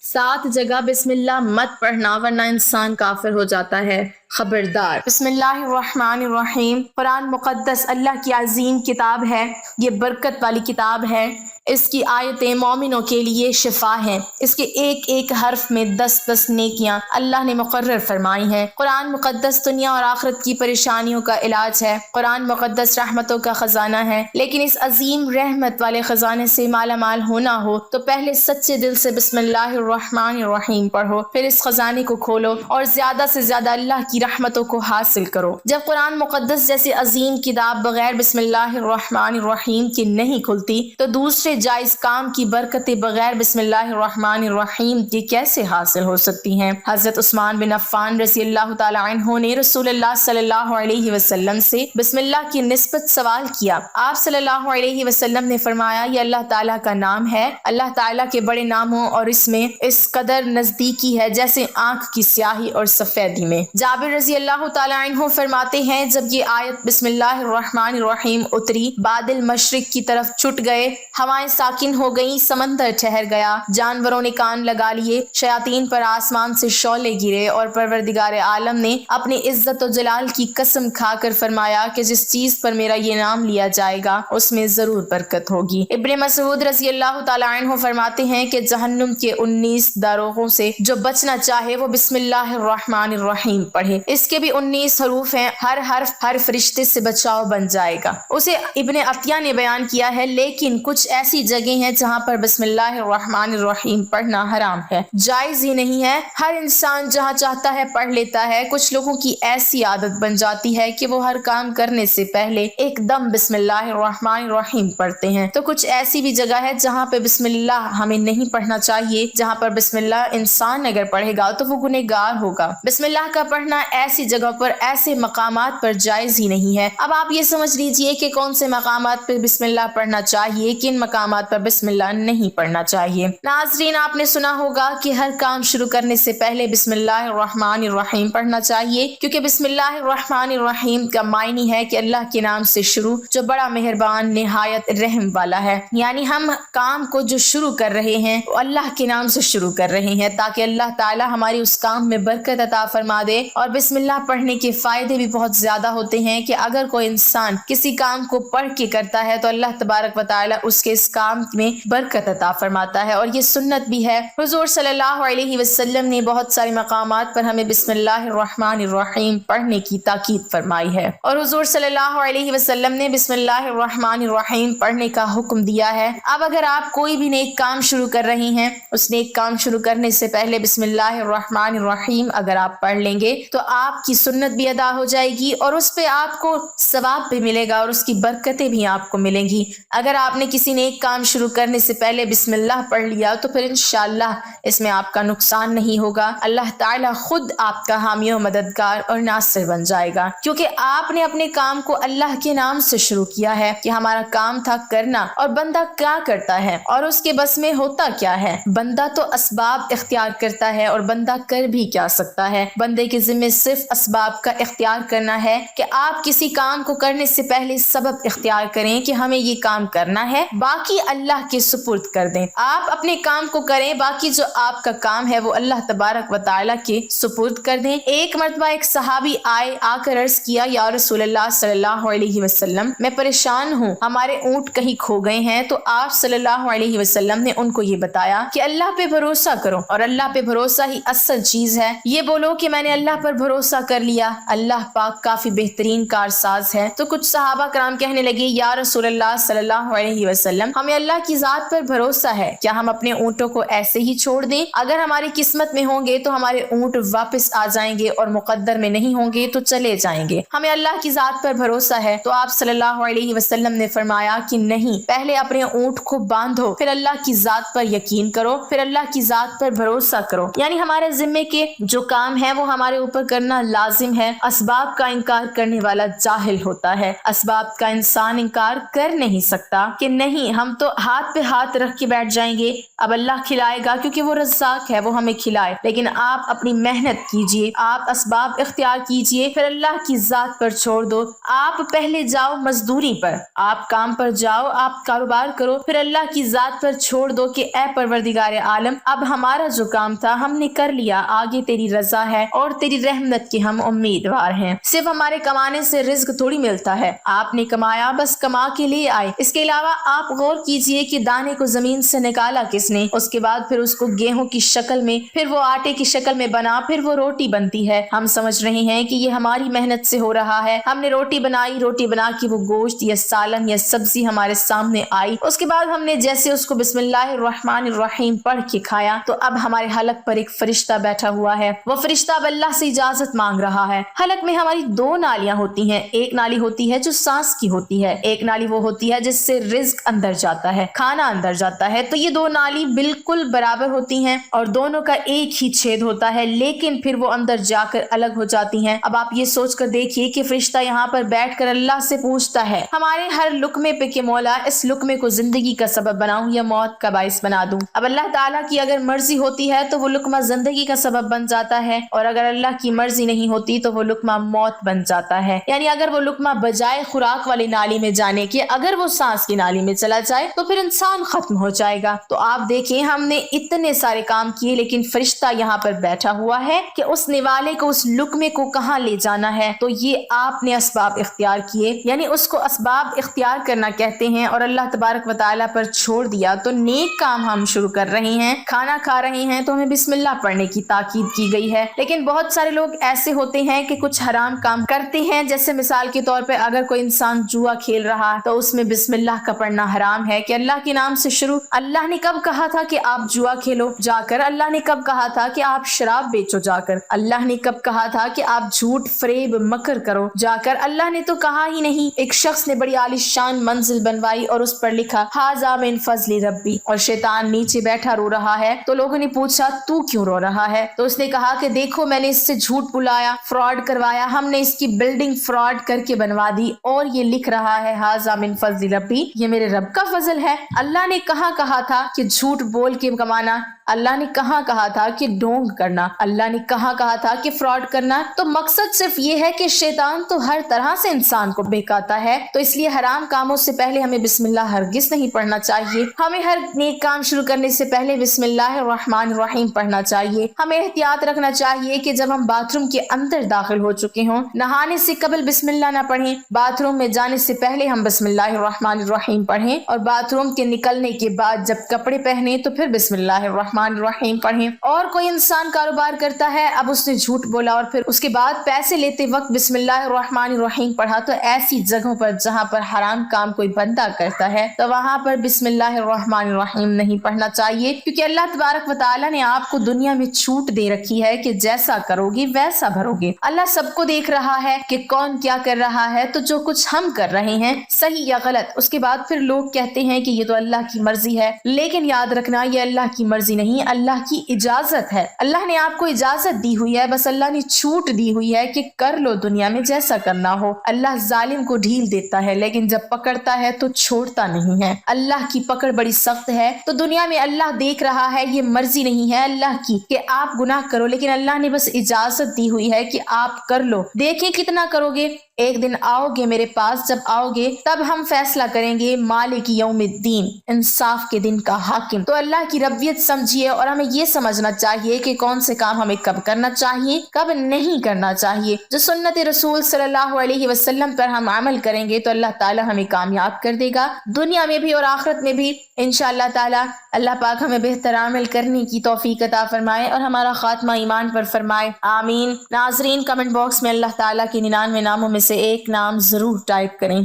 7 جگہ بسم اللہ مت پڑھنا ورنہ انسان کافر ہو جاتا ہے، خبردار۔ بسم اللہ الرحمن الرحیم۔ قرآن مقدس اللہ کی عظیم کتاب ہے، یہ برکت والی کتاب ہے۔ اس کی آیتیں مومنوں کے لیے شفا ہیں، اس کے ایک ایک حرف میں 10 نیکیاں اللہ نے مقرر فرمائی ہیں۔ قرآن مقدس دنیا اور آخرت کی پریشانیوں کا علاج ہے۔ قرآن مقدس رحمتوں کا خزانہ ہے، لیکن اس عظیم رحمت والے خزانے سے مالا مال ہونا ہو تو پہلے سچے دل سے بسم اللہ الرحمن الرحیم پڑھو، پھر اس خزانے کو کھولو اور زیادہ سے زیادہ اللہ کی رحمتوں کو حاصل کرو۔ جب قرآن مقدس جیسی عظیم کتاب بغیر بسم اللہ الرحمن الرحیم کے نہیں کھلتی تو دوسرے جائز کام کی برکتیں بغیر بسم اللہ الرحمن الرحیم کے کیسے حاصل ہو سکتی ہیں؟ حضرت عثمان بن عفان رضی اللہ تعالی عنہ نے رسول اللہ صلی اللہ علیہ وسلم سے بسم اللہ کی نسبت سوال کیا۔ آپ صلی اللہ علیہ وسلم نے فرمایا یہ اللہ تعالیٰ کا نام ہے، اللہ تعالیٰ کے بڑے ناموں اور اس میں اس قدر نزدیکی ہے جیسے آنکھ کی سیاہی اور سفیدی میں۔ جابر رضی اللہ تعالی عنہ فرماتے ہیں جب یہ آیت بسم اللہ الرحمن الرحیم اتری، بادل مشرق کی طرف چھٹ گئے، ہوائیں ساکن ہو گئیں، سمندر ٹھہر گیا، جانوروں نے کان لگا لیے، شیاطین پر آسمان سے شعلے گرے اور پروردگار عالم نے اپنی عزت و جلال کی قسم کھا کر فرمایا کہ جس چیز پر میرا یہ نام لیا جائے گا اس میں ضرور برکت ہوگی۔ ابن مسعود رضی اللہ تعالی عنہ فرماتے ہیں کہ جہنم کے 19 داروغوں سے جو بچنا چاہے وہ بسم اللہ الرحمن الرحیم پڑھے، اس کے بھی 19 حروف ہیں، ہر حرف ہر فرشتے سے بچاؤ بن جائے گا۔ اسے ابن عطیہ نے بیان کیا ہے لیکن کچھ ایسی جگہیں ہیں جہاں پر بسم اللہ الرحمن الرحیم پڑھنا حرام ہے، جائز ہی نہیں ہے۔ ہر انسان جہاں چاہتا ہے پڑھ لیتا ہے، کچھ لوگوں کی ایسی عادت بن جاتی ہے کہ وہ ہر کام کرنے سے پہلے ایک دم بسم اللہ الرحمن الرحیم پڑھتے ہیں، تو کچھ ایسی بھی جگہ ہے جہاں پہ بسم اللہ ہمیں نہیں پڑھنا چاہیے، جہاں پر بسم اللہ انسان اگر پڑھے گا تو وہ گنہگار ہوگا۔ بسم اللہ کا پڑھنا ایسی جگہ پر ایسے مقامات پر جائز ہی نہیں ہے۔ اب آپ یہ سمجھ لیجئے کہ کون سے مقامات پر بسم اللہ پڑھنا چاہیے، کن مقامات پر بسم اللہ نہیں پڑھنا چاہیے۔ ناظرین آپ نے سنا ہوگا کہ ہر کام شروع کرنے سے پہلے بسم اللہ الرحمن الرحیم پڑھنا چاہیے، کیونکہ بسم اللہ الرحمن الرحیم کا معنی ہے کہ اللہ کے نام سے شروع جو بڑا مہربان نہایت رحم والا ہے، یعنی ہم کام کو جو شروع کر رہے ہیں وہ اللہ کے نام سے شروع کر رہے ہیں تاکہ اللہ تعالی ہماری اس کام میں برکت عطا فرما دے۔ اور بسم اللہ پڑھنے کے فائدے بھی بہت زیادہ ہوتے ہیں کہ اگر کوئی انسان کسی کام کو پڑھ کے کرتا ہے تو اللہ تبارک و تعالی اس کے اس کام میں برکت عطا فرماتا ہے، اور یہ سنت بھی ہے۔ حضور صلی اللہ علیہ وسلم نے بہت سارے مقامات پر ہمیں بسم اللہ الرحمن الرحیم پڑھنے کی تاکید فرمائی ہے، اور حضور صلی اللہ علیہ وسلم نے بسم اللہ الرحمن الرحیم پڑھنے کا حکم دیا ہے۔ اب اگر آپ کوئی بھی نیک کام شروع کر رہی ہیں، اس نیک کام شروع کرنے سے پہلے بسم اللہ الرحمن الرحیم اگر آپ پڑھ لیں گے تو آپ کی سنت بھی ادا ہو جائے گی اور اس پہ آپ کو ثواب بھی ملے گا اور اس کی برکتیں بھی آپ کو ملیں گی۔ اگر آپ نے کسی نیک کام شروع کرنے سے پہلے بسم اللہ پڑھ لیا تو پھر انشاءاللہ اس میں آپ کا نقصان نہیں ہوگا، اللہ تعالیٰ خود آپ کا حامی و مددگار اور ناصر بن جائے گا، کیونکہ آپ نے اپنے کام کو اللہ کے نام سے شروع کیا ہے کہ ہمارا کام تھا کرنا، اور بندہ کیا کرتا ہے اور اس کے بس میں ہوتا کیا ہے؟ بندہ تو اسباب اختیار کرتا ہے، اور بندہ کر بھی کیا سکتا ہے؟ بندے کے ذمہ صرف اسباب کا اختیار کرنا ہے کہ آپ کسی کام کو کرنے سے پہلے سبب اختیار کریں کہ ہمیں یہ کام کرنا ہے، باقی اللہ کے سپرد کر دیں۔ آپ اپنے کام کو کریں، باقی جو آپ کا کام ہے وہ اللہ تبارک و تعالیٰ کے سپرد کر دیں۔ ایک مرتبہ ایک صحابی آ کر عرض کیا یا رسول اللہ صلی اللہ علیہ وسلم میں پریشان ہوں، ہمارے اونٹ کہیں کھو گئے ہیں۔ تو آپ صلی اللہ علیہ وسلم نے ان کو یہ بتایا کہ اللہ پہ بھروسہ کرو، اور اللہ پہ بھروسہ ہی اصل چیز ہے۔ یہ بولو کہ میں نے اللہ پر بھروسہ کر لیا، اللہ پاک کافی بہترین کارساز ہے۔ تو کچھ صحابہ کرام کہنے لگے یا رسول اللہ صلی اللہ علیہ وسلم ہمیں اللہ کی ذات پر بھروسہ ہے، کیا ہم اپنے اونٹوں کو ایسے ہی چھوڑ دیں؟ اگر ہماری قسمت میں ہوں گے تو ہمارے اونٹ واپس آ جائیں گے، اور مقدر میں نہیں ہوں گے تو چلے جائیں گے، ہمیں اللہ کی ذات پر بھروسہ ہے۔ تو آپ صلی اللہ علیہ وسلم نے فرمایا کہ نہیں، پہلے اپنے اونٹ کو باندھو، پھر اللہ کی ذات پر یقین کرو، پھر اللہ کی ذات پر بھروسہ کرو، یعنی ہمارے ذمے کے جو کام ہے وہ ہمارے اوپر کرنا لازم ہے۔ اسباب کا انکار کرنے والا جاہل ہوتا ہے۔ اسباب کا انسان انکار کر نہیں سکتا کہ نہیں ہم تو ہاتھ پہ ہاتھ رکھ کے بیٹھ جائیں گے، اب اللہ کھلائے گا کیونکہ وہ رزاق ہے، وہ ہمیں کھلائے۔ لیکن آپ اپنی محنت کیجئے، آپ اسباب اختیار کیجئے، پھر اللہ کی ذات پر چھوڑ دو۔ آپ پہلے جاؤ مزدوری پر، آپ کام پر جاؤ، آپ کاروبار کرو، پھر اللہ کی ذات پر چھوڑ دو کہ اے پروردگار عالم، اب ہمارا جو کام تھا ہم نے کر لیا، آگے تیری رضا ہے اور تیری رحمت کے ہم امیدوار ہیں۔ صرف ہمارے کمانے سے رزق تھوڑی ملتا ہے، آپ نے کمایا بس کما کے لیے آئے۔ اس کے علاوہ آپ غور کیجئے کہ دانے کو زمین سے نکالا کس نے، اس کے بعد پھر اس کو گیہوں کی شکل میں، پھر وہ آٹے کی شکل میں بنا، پھر وہ روٹی بنتی ہے۔ ہم سمجھ رہے ہیں کہ یہ ہماری محنت سے ہو رہا ہے، ہم نے روٹی بنائی، روٹی بنا کے وہ گوشت یا سالن یا سبزی ہمارے سامنے آئی، اس کے بعد ہم نے جیسے اس کو بسم اللہ الرحمن الرحیم پڑھ کے کھایا تو اب ہمارے حلق پر ایک فرشتہ بیٹھا ہوا ہے، وہ فرشتہ اب اللہ سے اجازت مانگ رہا ہے۔ حلق میں ہماری دو نالیاں ہوتی ہیں، ایک نالی ہوتی ہے جو سانس کی ہوتی ہے، ایک نالی وہ ہوتی ہے جس سے رزق اندر جاتا ہے، کھانا اندر جاتا ہے۔ تو یہ دو نالی بالکل برابر ہوتی ہیں اور دونوں کا ایک ہی چھید ہوتا ہے، لیکن پھر وہ اندر جا کر الگ ہو جاتی ہیں۔ اب آپ یہ سوچ کر دیکھیے کہ فرشتہ یہاں پر بیٹھ کر اللہ سے پوچھتا ہے ہمارے ہر لقمے پہ کہ مولا اس لقمے کو زندگی کا سبب بناؤں یا موت کا باعث بنا دوں۔ اب اللہ تعالیٰ کی اگر مرضی ہوتی ہے تو وہ لقمہ زندگی کا سبب بن جاتا ہے، اور اگر اللہ کی مرضی نہیں ہوتی تو وہ لقمہ موت بن جاتا ہے۔ یعنی اگر وہ لقمہ بجائے خوراک والی نالی میں جانے کے اگر وہ سانس کی نالی میں چلا جائے تو پھر انسان ختم ہو جائے گا۔ تو آپ دیکھیں ہم نے اتنے سارے کام کیے لیکن فرشتہ یہاں پر بیٹھا ہوا ہے کہ اس نوالے کو، اس لقمے کو کہاں لے جانا ہے۔ تو یہ آپ نے اسباب اختیار کیے، یعنی اس کو اسباب اختیار کرنا کہتے ہیں، اور اللہ تبارک و تعالیٰ پر چھوڑ دیا۔ تو نیک کام ہم شروع کر رہے ہیں، کھانا کھا رہے ہیں تو ہمیں بسم اللہ پڑھنے کی تاکید کی گئی ہے، لیکن بہت سارے لوگ ایسے ہوتے ہیں کہ کچھ حرام کام کرتے ہیں، جیسے مثال کے طور پہ اگر کوئی انسان جوا کھیل رہا تو اس میں بسم اللہ کا پڑھنا حرام ہے کہ اللہ کے نام سے شروع۔ اللہ نے کب کہا تھا کہ آپ جوا کھیلو جا کر؟ اللہ نے کب کہا تھا کہ آپ شراب بیچو جا کر؟ اللہ نے کب کہا تھا کہ آپ جھوٹ فریب مکر کرو جا کر؟ اللہ نے تو کہا ہی نہیں۔ ایک شخص نے بڑی عالیشان منزل بنوائی اور اس پر لکھا ھذا من فضل ربی، اور شیطان نیچے بیٹھا رو رہا ہے۔ تو لوگوں نے پوچھا تو کیوں رو رہا ہے؟ تو اس نے کہا کہ دیکھو میں نے اس سے جھوٹ بلایا، فراڈ کروایا، ہم نے اس کی بلڈنگ فراڈ کر کے بنوا دی، اور یہ لکھ رہا ہے ھذا من فضل ربی، یہ میرے رب کا فضل ہے۔ اللہ نے کہاں کہا تھا کہ جھوٹ بول کے کمانا؟ اللہ نے کہاں کہا تھا کہ ڈونگ کرنا؟ اللہ نے کہاں کہا تھا کہ فراڈ کرنا؟ تو مقصد صرف یہ ہے کہ شیطان تو ہر طرح سے انسان کو بہکاتا ہے، تو اس لیے حرام کاموں سے پہلے ہمیں بسم اللہ ہرگز نہیں پڑھنا چاہیے۔ ہمیں ہر نیک کام شروع کرنے سے پہلے بسم اللہ الرحمن الرحیم پڑھنا چاہیے۔ ہمیں احتیاط رکھنا چاہیے کہ جب ہم باتھ روم کے اندر داخل ہو چکے ہوں، نہانے سے قبل بسم اللہ نہ پڑھیں، باتھ روم میں جانے سے پہلے ہم بسم اللہ الرحمن الرحیم پڑھیں، اور باتھ روم کے نکلنے کے بعد جب کپڑے پہنے تو پھر بسم اللہ الرحمن الرحیم پڑھیں۔ اور کوئی انسان کاروبار کرتا ہے، اب اس نے جھوٹ بولا اور پھر اس کے بعد پیسے لیتے وقت بسم اللہ الرحمن الرحیم پڑھا، تو ایسی جگہوں پر جہاں پر حرام کام کوئی بندہ کرتا ہے تو وہاں پر بسم اللہ الرحمن الرحیم نہیں پڑھنا چاہیے، کیونکہ اللہ تبارک و تعالیٰ نے آپ کو دنیا میں چھوٹ دے رکھی ہے کہ جیسا کرو گے ویسا بھرو گے۔ اللہ سب کو دیکھ رہا ہے کہ کون کیا کر رہا ہے، تو جو کچھ ہم کر رہے ہیں صحیح یا غلط، اس کے بعد پھر لوگ کہتے ہیں کہ یہ تو اللہ کی مرضی ہے، لیکن یاد رکھنا یہ اللہ کی مرضی نہیں، اللہ کی اجازت ہے۔ اللہ نے آپ کو اجازت دی ہوئی ہے، بس اللہ نے چھوٹ دی ہوئی ہے کہ کر لو دنیا میں جیسا کرنا ہو۔ اللہ ظالم کو ڈھیل دیتا ہے لیکن جب پکڑتا ہے تو چھوڑتا نہیں ہے۔ اللہ کی پکڑ بڑی سخت ہے، تو دنیا میں اللہ دیکھ رہا ہے، یہ مرضی نہیں ہے اللہ کی کہ آپ گناہ کرو، لیکن اللہ نے بس اجازت دی ہوئی ہے کہ آپ کر لو، دیکھیں کتنا کرو گے۔ ایک دن آؤ گے میرے پاس، جب آؤ گے تب ہم فیصلہ کریں گے، مالک یوم الدین، انصاف کے دن کا حاکم۔ تو اللہ کی ربیت سمجھیے، اور ہمیں یہ سمجھنا چاہیے کہ کون سے کام ہمیں کب کرنا چاہیے، کب نہیں کرنا چاہیے۔ جو سنت رسول صلی اللہ علیہ وسلم پر ہم عمل کریں گے تو اللہ تعالی ہمیں کامیاب کر دے گا، دنیا میں بھی اور آخرت میں بھی انشاءاللہ تعالی۔ اللہ پاک ہمیں بہتر عمل کرنے کی توفیق عطا فرمائے اور ہمارا خاتمہ ایمان پر فرمائے، آمین۔ ناظرین، کمنٹ باکس میں اللہ تعالیٰ کے 99 ناموں میں سے ایک نام ضرور ٹائپ کریں۔